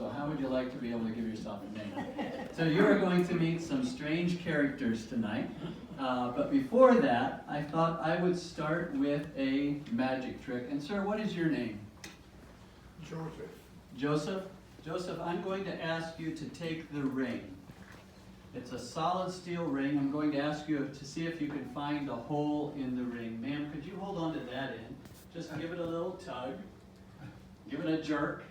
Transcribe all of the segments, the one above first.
so how would you like to be able to give yourself a name? So you are going to meet some strange characters tonight. But before that, I thought I would start with a magic trick. And sir, what is your name? Joseph. Joseph? Joseph, I'm going to ask you to take the ring. It's a solid steel ring. I'm going to ask you to see if you can find a hole in the ring. Ma'am, could you hold on to that end? Just give it a little tug. Give it a jerk.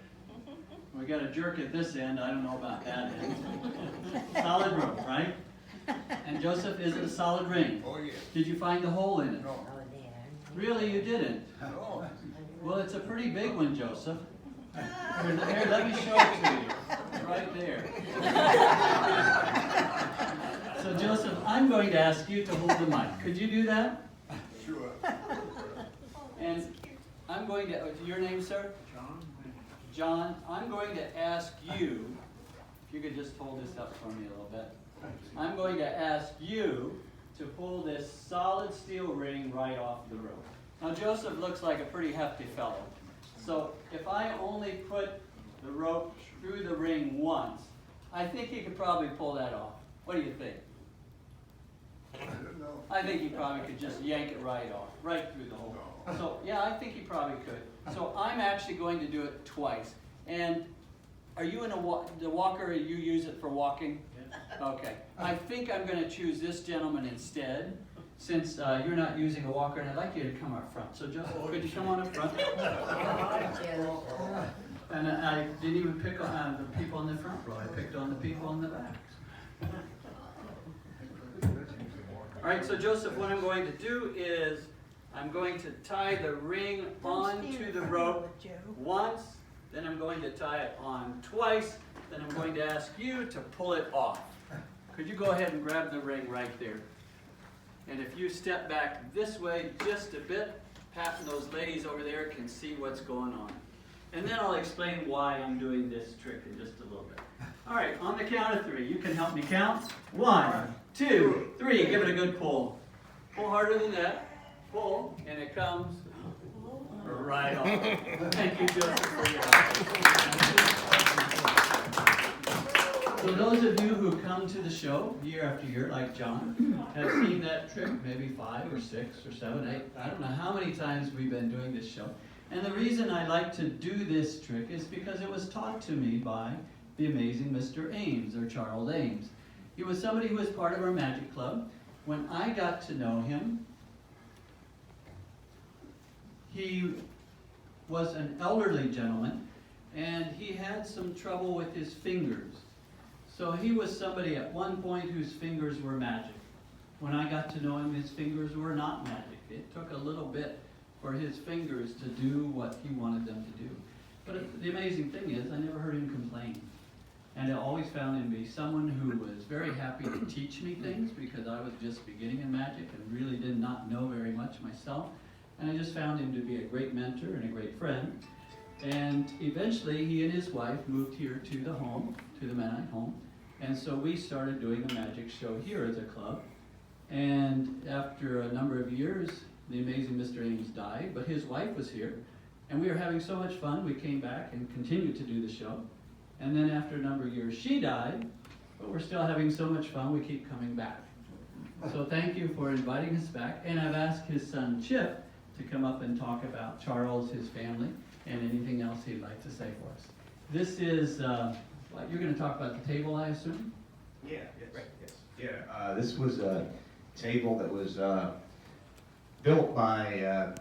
We got a jerk at this end. I don't know about that end. Solid rope, right? And Joseph, is it a solid ring? Oh, yeah. Did you find the hole in it? No. Really, you didn't? No. Well, it's a pretty big one, Joseph. Here, let me show it to you. It's right there. So, Joseph, I'm going to ask you to hold the mic. Could you do that? Sure. And I'm going to, your name, sir? John? John, I'm going to ask you, if you could just hold this up for me a little bit. I'm going to ask you to pull this solid steel ring right off the rope. Now, Joseph looks like a pretty hefty fellow. So if I only put the rope through the ring once, I think he could probably pull that off. What do you think? I don't know. I think he probably could just yank it right off, right through the hole. So yeah, I think he probably could. So I'm actually going to do it twice. And are you in the walker, you use it for walking? Okay. I think I'm going to choose this gentleman instead, since you're not using a walker, and I'd like you to come up front. So Joseph, could you come on up front? And I didn't even pick on the people in the front row. I picked on the people in the back. All right, so Joseph, what I'm going to do is I'm going to tie the ring onto the rope once, then I'm going to tie it on twice, then I'm going to ask you to pull it off. Could you go ahead and grab the ring right there? And if you step back this way just a bit, Pat and those ladies over there can see what's going on. And then I'll explain why I'm doing this trick in just a little bit. All right, on the count of three, you can help me count. 1, 2, 3. Give it a good pull. Pull harder than that. Pull, and it comes right off. Thank you, Joseph, for your help. So those of you who come to the show year after year, like John, have seen that trick maybe 5 or 6 or 7, 8. I don't know how many times we've been doing this show. And the reason I like to do this trick is because it was taught to me by the amazing Mr. Ames, or Charles Ames. He was somebody who was part of our magic club. When I got to know him, he was an elderly gentleman, and he had some trouble with his fingers. So he was somebody at one point whose fingers were magic. When I got to know him, his fingers were not magic. It took a little bit for his fingers to do what he wanted them to do. But the amazing thing is, I never heard him complain. And I always found him to be someone who was very happy to teach me things, because I was just beginning in magic and really did not know very much myself. And I just found him to be a great mentor and a great friend. And eventually, he and his wife moved here to the home, to the Mennonite home. And so we started doing a magic show here as a club. And after a number of years, the amazing Mr. Ames died, but his wife was here. And we were having so much fun, we came back and continued to do the show. And then after a number of years, she died, but we're still having so much fun, we keep coming back. So thank you for inviting us back. And I've asked his son, Chip, to come up and talk about Charles, his family, and anything else he'd like to say for us. This is, you're going to talk about the table, I assume? Yeah, yes, right, yes. Yeah, this was a table that was built by